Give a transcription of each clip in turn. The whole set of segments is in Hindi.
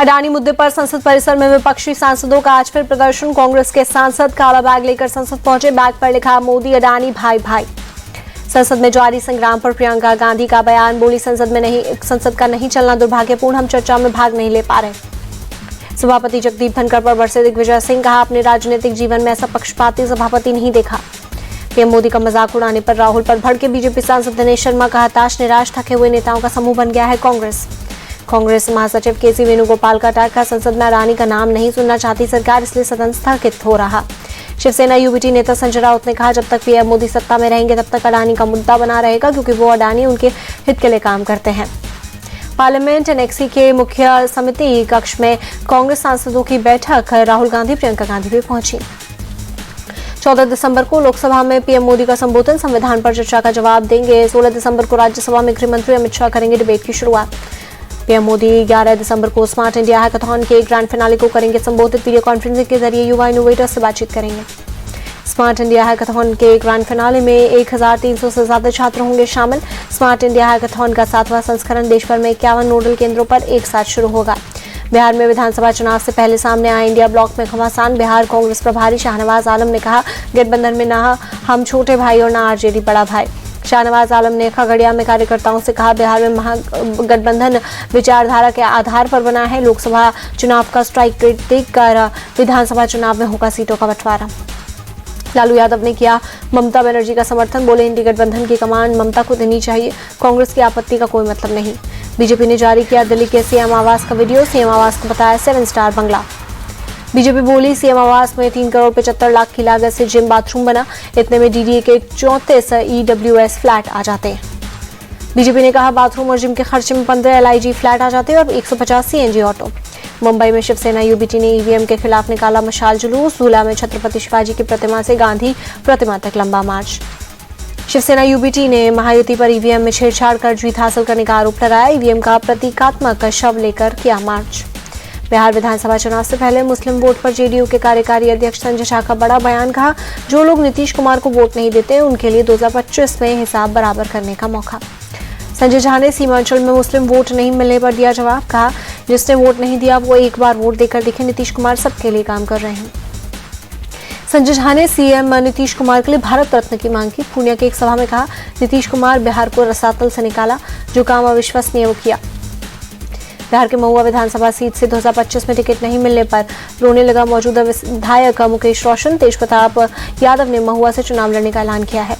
अडानी मुद्दे पर संसद परिसर में विपक्षी सांसदों का आज फिर प्रदर्शन। कांग्रेस के सांसद काला बैग लेकर संसद पहुंचे। बैग पर लिखा मोदी अडानी भाई भाई। संसद में जारी संग्राम पर प्रियंका गांधी का बयान। बोली संसद का नहीं चलना दुर्भाग्यपूर्ण, हम चर्चा में भाग नहीं ले पा रहे। सभापति जगदीप धनखड़ पर बरसे दिग्विजय सिंह। कहा अपने राजनीतिक जीवन में ऐसा पक्षपाती सभापति नहीं देखा। पीएम मोदी का मजाक उड़ाने पर राहुल पर भड़के बीजेपी सांसद दिनेश शर्मा। कहा हताश निराश थके हुए नेताओं का समूह बन गया है कांग्रेस महासचिव केसी वेणुगोपाल का टाका। संसद में अडानी का नाम नहीं सुनना चाहती सरकार, इसलिए सदन स्थगित हो रहा। शिवसेना यूबीटी नेता संजय राउत ने कहा जब तक पीएम मोदी सत्ता में रहेंगे तब तक अडानी का मुद्दा बना रहेगा, क्योंकि वो अडानी उनके हित के लिए काम करते हैं। पार्लियामेंट एनेक्सी के मुख्य समिति कक्ष में कांग्रेस सांसदों की बैठक। राहुल गांधी प्रियंका गांधी भी पहुंची। 14 दिसंबर को लोकसभा में पीएम मोदी का संबोधन, संविधान पर चर्चा का जवाब देंगे। 16 दिसंबर को राज्यसभा में गृह मंत्री अमित शाह करेंगे डिबेट की शुरुआत। पीएम मोदी 11 दिसंबर को स्मार्ट इंडिया हैकाथॉन के ग्रैंड फिनाले को करेंगे संबोधित। वीडियो कॉन्फ्रेंसिंग के जरिए युवा इनोवेटर्स से बातचीत करेंगे। स्मार्ट इंडिया हैकाथॉन के ग्रैंड फिनाले में 1300 से ज्यादा छात्र होंगे शामिल। स्मार्ट इंडिया हैकाथॉन का 7वां संस्करण देश भर में 51 नोडल केंद्रों पर एक साथ शुरू होगा। बिहार में विधानसभा चुनाव से पहले सामने आए इंडिया ब्लॉक में घमासान। बिहार कांग्रेस प्रभारी शाहनवाज आलम ने कहा गठबंधन में ना हम छोटे भाई और ना आरजेडी बड़ा भाई। शाहनवाज आलम ने खगड़िया में कार्यकर्ताओं से कहा बिहार में महागठबंधन विचारधारा के आधार पर बना है। लोकसभा चुनाव का स्ट्राइक रेट देखकर विधानसभा चुनाव में होगा सीटों का बंटवारा। लालू यादव ने किया ममता बनर्जी का समर्थन। बोले इंडी गठबंधन की कमान ममता को देनी चाहिए, कांग्रेस की आपत्ति का कोई मतलब नहीं। बीजेपी ने जारी किया दिल्ली के सीएम आवास का वीडियो। सीएम आवास को बताया 7 स्टार बंगला। बीजेपी बोली सीएम आवास में 3 करोड़ 75 लाख की लागत से जिम बाथरूम बना। इतने में डीडीए के 34 ईडब्ल्यूएस फ्लैट आ जाते हैं। बीजेपी ने कहा बाथरूम और जिम के खर्चे में 15 एलआईजी फ्लैट आ जाते हैं और 150 सीएनजी ऑटो। मुंबई में शिवसेना यूबीटी ने ईवीएम के खिलाफ निकाला मशाल जुलूस। झूला में छत्रपति शिवाजी की प्रतिमा से गांधी प्रतिमा तक लंबा मार्च। शिवसेना यूबीटी ने महायुति पर ईवीएम में छेड़छाड़ कर जीत हासिल करने का आरोप लगाया। ईवीएम का प्रतीकात्मक शव लेकर किया मार्च। बिहार विधानसभा चुनाव से पहले मुस्लिम वोट पर जेडीयू के कार्यकारी अध्यक्ष संजय झा का बड़ा बयान। कहा जो लोग नीतीश कुमार को वोट नहीं देते उनके लिए 2025 में हिसाब बराबर करने का मौका। संजय झा ने सीमांचल में मुस्लिम वोट नहीं मिलने पर दिया जवाब। कहा जिसने वोट नहीं दिया वो एक बार वोट देकर दिखे, नीतीश कुमार सबके लिए काम कर रहे हैं। संजय झा ने सीएम नीतीश कुमार के लिए भारत रत्न की मांग की। पूर्णिया की एक सभा में कहा नीतीश कुमार बिहार को रसातल से निकाला, जो काम अविश्वसनीय वो किया। बिहार के महुआ विधानसभा सीट से 2025 में टिकट नहीं मिलने पर रोने लगा मौजूदा विधायक मुकेश रोशन। तेज प्रताप यादव ने महुआ से चुनाव लड़ने का ऐलान किया है।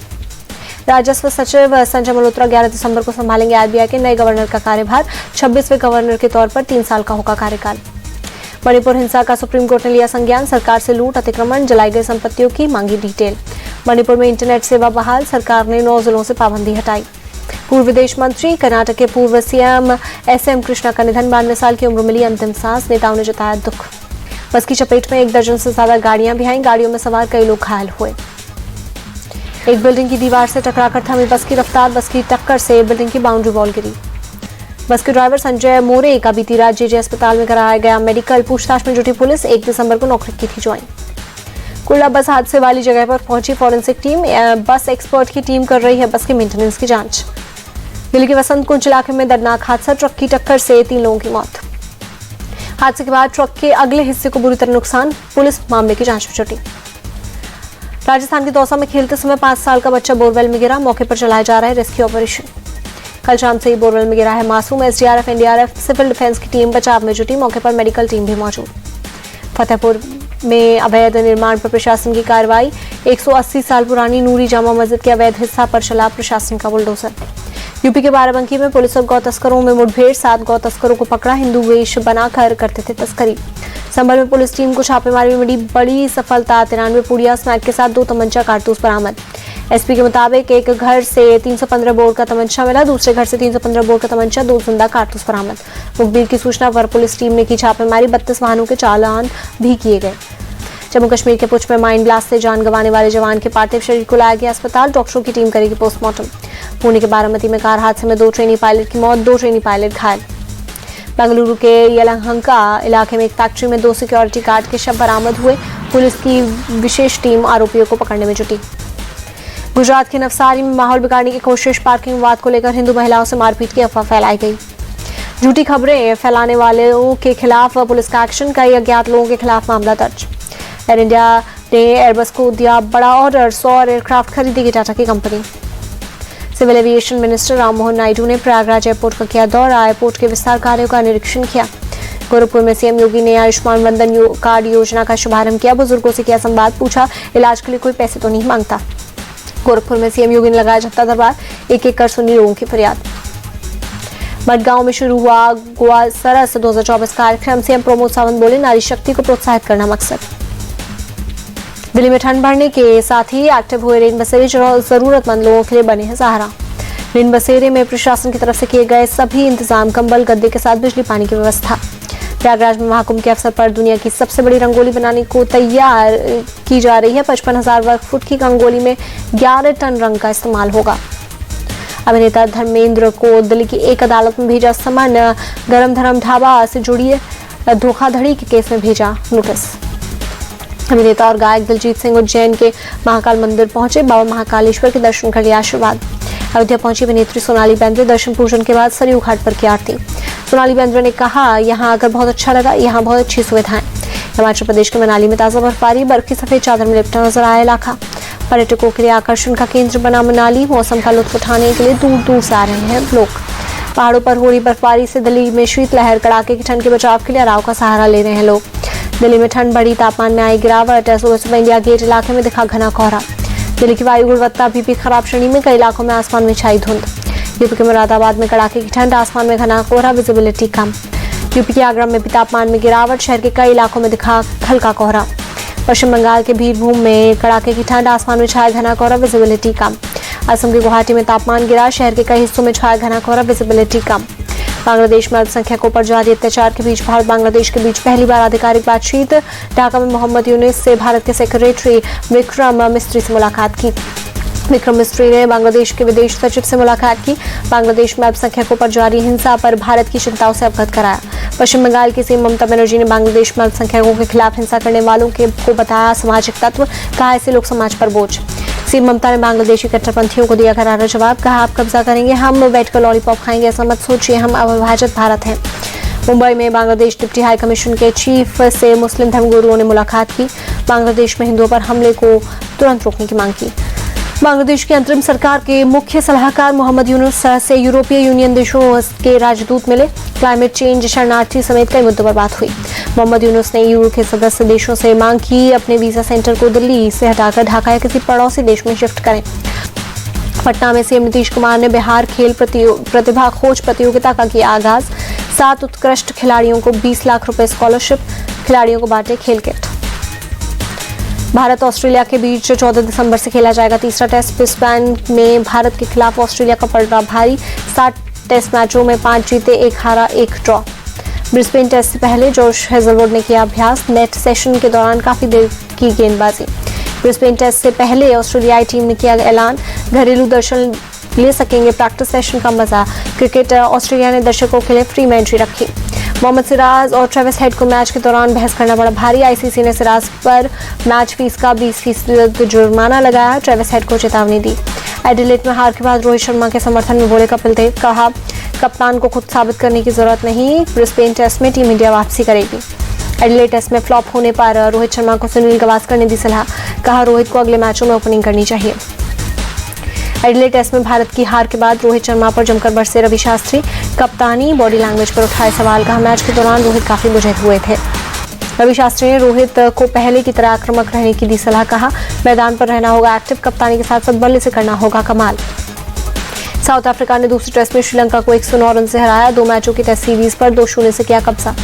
राजस्व सचिव संजय मल्होत्रा 11 दिसंबर को संभालेंगे आरबीआई के नए गवर्नर का कार्यभार। 26वें गवर्नर के तौर पर 3 साल का होगा कार्यकाल। मणिपुर हिंसा का सुप्रीम कोर्ट ने लिया संज्ञान। सरकार से लूट, अतिक्रमण, जलाई गई संपत्तियों की मांगी डिटेल। मणिपुर में इंटरनेट सेवा बहाल। सरकार ने 9 जिलों से पाबंदी हटाई। पूर्व विदेश मंत्री कर्नाटक के पूर्व सीएम एसएम कृष्णा का निधन। 92 साल की उम्र मिली अंतिम सांस। नेताओं ने जताया दुख। बस की चपेट में 1 दर्जन से ज्यादा गाड़ियां भी आईं। गाड़ियों में सवार कई लोग घायल हुए। एक बिल्डिंग की दीवार से टकराकर थमी बस की रफ्तार। बस की टक्कर से बिल्डिंग की बाउंड्री वॉल गिरी। बस के ड्राइवर संजय मोरे का बीती रात जेजे अस्पताल में कराया गया मेडिकल। पूछताछ में जुटी पुलिस। 1 दिसंबर को नौकरी की थी ज्वाइन। कुल्ला बस हादसे वाली जगह पर पहुंची फॉरेंसिक टीम। बस एक्सपर्ट की टीम कर रही है बस की मेंटेनेंस की जांच। दिल्ली के वसंत कुंज इलाके में दर्दनाक हादसा। ट्रक की टक्कर से 3 लोगों की मौत। हादसे के बाद ट्रक के अगले हिस्से को बुरी तरह नुकसान। पुलिस मामले की जांच में जुटी। राजस्थान के दौसा में खेलते समय 5 साल का बच्चा बोरवेल में गिरा। मौके पर चलाया जा रहा है रेस्क्यू ऑपरेशन। कल शाम से ही बोरवेल में गिरा है मासूम। एसडीआरएफ, एनडीआरएफ, सिविल डिफेंस की टीम बचाव में जुटी। मौके पर मेडिकल टीम भी मौजूद। फतेहपुर में अवैध निर्माण पर प्रशासन की कार्रवाई। 180 साल पुरानी नूरी जामा मस्जिद के अवैध हिस्सा पर चला प्रशासन का बुलडोजर। यूपी के बाराबंकी में पुलिस और गौ तस्करों में मुठभेड़। 7 गौ तस्करों को पकड़ा। हिंदू वेश बनाकर करते थे तस्करी। संभल में पुलिस टीम को छापेमारी में मिली बड़ी सफलता। 93 पुड़िया स्मैक के साथ 2 तमंचा कारतूस बरामद। एसपी के मुताबिक एक घर से 315 बोर का तमंचा मिला। दूसरे घर से 315 बोर का तमंचा, 2 जिंदा कारतूस बरामद। मुखबिर की सूचना पर पुलिस टीम ने की छापेमारी। 32 वाहनों के चालान भी किए गए। जम्मू कश्मीर के पुंछ में माइन ब्लास्ट से जान गंवाने वाले जवान के पार्थिव शरीर को लाया गया अस्पताल। डॉक्टरों की टीम करेगी पोस्टमार्टम। पुणे के बारामती में कार हादसे में 2 ट्रेनी पायलट की मौत। 2 ट्रेनी पायलट घायल। बेंगलुरु के यलहंका इलाके में एक फैक्ट्री में 2 सिक्योरिटी गार्ड के शव बरामद हुए। पुलिस की विशेष टीम आरोपियों को पकड़ने में जुटी। गुजरात के नवसारी में माहौल बिगाड़ने की कोशिश। पार्किंग विवाद को लेकर हिंदू महिलाओं से मारपीट की अफवाह फैलाई गई। झूठी खबरें फैलाने वालों के खिलाफ पुलिस का एक्शन, कई अज्ञात लोगों के खिलाफ मामला दर्ज। एयर इंडिया ने एयरबस को दिया बड़ा ऑर्डर, 100 एयरक्राफ्ट खरीदेगी टाटा की company. Civil aviation minister Rammohan Naidu ने प्रयागराज एयरपोर्ट का किया दौरा, एयरपोर्ट के विस्तार कार्यों का निरीक्षण किया। गोरखपुर में सीएम योगी ने आयुष्मान वंदन कार्ड योजना का शुभारंभ किया, बुजुर्गों से किया संवाद, पूछा इलाज के लिए कोई पैसे तो नहीं मांगता। गोरखपुर में सीएम योगी ने लगाया जनता दरबार, एक एक कर सुनी लोगों की फरियाद। मडगांव में शुरू हुआ गोवा सरस 2024 कार्यक्रम, सीएम प्रमोद सावंत बोले नारी शक्ति को प्रोत्साहित करना मकसद। दिल्ली में ठंड बढ़ने के साथ ही एक्टिव हुए रेन बसेरे जरूरतमंद लोगों के लिए बने हैं सहारा। रेन बसेरे में प्रशासन की तरफ से किए गए सभी इंतजाम, कंबल गद्दे के साथ बिजली पानी की व्यवस्था। प्रयागराज में महाकुंभ के अवसर पर दुनिया की सबसे बड़ी रंगोली बनाने को तैयार की जा रही है। 55,000 वर्ग फुट की रंगोली में 11 टन रंग का इस्तेमाल होगा। अभिनेता धर्मेंद्र को दिल्ली की एक अदालत में भेजा समन, गरम धर्म ढाबा से जुड़ी धोखाधड़ी के केस में भेजा नोटिस। अभिनेता और गायक दिलजीत सिंह उज्जैन के महाकाल मंदिर पहुंचे, बाबा महाकालेश्वर के दर्शन कर लिया आशीर्वाद। अयोध्या पहुंची अभिनेत्री सोनाली बेंद्रे, दर्शन पूजन के बाद सरयू घाट पर की आरती। सोनाली बेंद्रे ने कहा यहाँ आकर बहुत अच्छा लगा, यहाँ बहुत अच्छी सुविधाएं। हिमाचल प्रदेश के मनाली में ताजा बर्फबारी, बर्फ की सफेद चादर में लिपटा नजर आया इलाका। पर्यटकों के लिए आकर्षण का केंद्र बना मनाली, मौसम का लुत्फ उठाने के लिए दूर दूर से आ रहे हैं लोग। पहाड़ों पर हो रही बर्फबारी से दिल्ली में शीतलहर, कड़ाके की ठंड के बचाव के लिए अराव का सहारा ले रहे हैं लोग। दिल्ली में ठंड बढ़ी, तापमान में आई गिरावट, सुबह इंडिया गेट इलाके में दिखा घना कोहरा। दिल्ली की वायु गुणवत्ता अभी भी खराब श्रेणी में, कई इलाकों में आसमान में छाई धुंध। यूपी के मुरादाबाद में कड़ाके की ठंड, आसमान में घना कोहरा, विजिबिलिटी कम। यूपी के आगरा में भी तापमान में गिरावट, शहर के कई इलाकों में दिखा हल्का कोहरा। पश्चिम बंगाल के बीरभूम में कड़ाके की ठंड, आसमान में छाया घना कोहरा, विजिबिलिटी कम। असम के गुवाहाटी में तापमान गिरा, शहर के कई हिस्सों में छाया घना कोहरा, विजिबिलिटी कम। बांग्लादेश में अल्पसंख्यकों पर जारी अत्याचार के बीच भारत बांग्लादेश के बीच पहली बार आधिकारिक बातचीत। ढाका में मोहम्मद यूनुस से भारत के सेक्रेटरी विक्रम मिस्त्री से मुलाकात की। विक्रम मिस्त्री ने बांग्लादेश के विदेश सचिव से मुलाकात की। बांग्लादेश में अल्पसंख्यकों पर जारी हिंसा पर भारत की चिंताओं से अवगत कराया। पश्चिम बंगाल की सीएम ममता बनर्जी ने बांग्लादेश में अल्पसंख्यकों के खिलाफ हिंसा करने वालों को बताया सामाजिक तत्व, कहा ऐसे लोग समाज पर बोझ। सीएम ममता ने बांग्लादेशी कट्टरपंथियों को दिया करारा जवाब, कहा आप कब्जा करेंगे, हम बैठकर लॉलीपॉप खाएंगे, ऐसा मत सोचिए, हम अविभाजित भारत हैं। मुंबई में बांग्लादेश डिप्टी हाई कमीशन के चीफ से मुस्लिम धर्मगुरुओं ने मुलाकात की। बांग्लादेश में हिंदुओं पर हमले को तुरंत रोकने की मांग की। बांग्लादेश की अंतरिम सरकार के मुख्य सलाहकार मोहम्मद यूनुस से यूरोपीय यूनियन देशों के राजदूत मिले। क्लाइमेट चेंज, शरणार्थी समेत कई मुद्दों पर बात हुई। मोहम्मद यूनुस ने यूरो के सदस्य देशों से मांग की अपने वीजा सेंटर को दिल्ली से हटाकर ढाका या किसी पड़ोसी देश में शिफ्ट करें। पटना में सीएम नीतीश कुमार ने बिहार खेल प्रतिभा खोज प्रतियोगिता का किया आगाज। 7 उत्कृष्ट खिलाड़ियों को 20 लाख रुपए स्कॉलरशिप, खिलाड़ियों को बांटे खेल किट। भारत ऑस्ट्रेलिया के बीच 14 दिसंबर से खेला जाएगा तीसरा टेस्ट। ब्रिस्बेन में भारत के खिलाफ ऑस्ट्रेलिया का पड़ रहा भारी, 7 टेस्ट मैचों में 5 जीते, 1 हारा, 1 ड्रॉ। ब्रिस्बेन टेस्ट से पहले जॉश हेजलवुड ने किया अभ्यास, नेट सेशन के दौरान काफी देर की गेंदबाजी। ब्रिस्बेन टेस्ट से पहले ऑस्ट्रेलियाई टीम ने किया ऐलान, घरेलू दर्शक ले सकेंगे प्रैक्टिस सेशन का मजा। क्रिकेट ऑस्ट्रेलिया ने दर्शकों के लिए फ्री में एंट्री रखी। मोहम्मद सिराज और ट्रेविस हेड को मैच के दौरान बहस करना पड़ा भारी। आईसीसी ने सिराज पर मैच फीस का 20% जुर्माना लगाया, ट्रेविस हेड को चेतावनी दी। एडिलेड में हार के बाद रोहित शर्मा के समर्थन में बोले कपिल देव, कहा कप्तान को खुद साबित करने की जरूरत नहीं, ब्रिस्बेन टेस्ट में टीम इंडिया वापसी करेगी। एडिलेड टेस्ट में फ्लॉप होने पर रोहित शर्मा को सुनील गावस्कर ने दी सलाह, कहा रोहित को अगले मैचों में ओपनिंग करनी चाहिए। एडिलेड टेस्ट में भारत की हार के बाद रोहित शर्मा पर जमकर बरसे रवि शास्त्री, कप्तानी बॉडी लैंग्वेज पर उठाए सवाल, कहा मैच के दौरान रोहित काफी बुझे हुए थे। रवि शास्त्री ने रोहित को पहले की तरह आक्रामक रहने की दी सलाह, कहा मैदान पर रहना होगा एक्टिव, कप्तानी के साथ साथ बल्ले से करना होगा कमाल। साउथ अफ्रीका ने दूसरे टेस्ट में श्रीलंका को 109 रन से हराया, 2 मैचों की टेस्ट सीरीज पर 2-0 से किया कब्जा।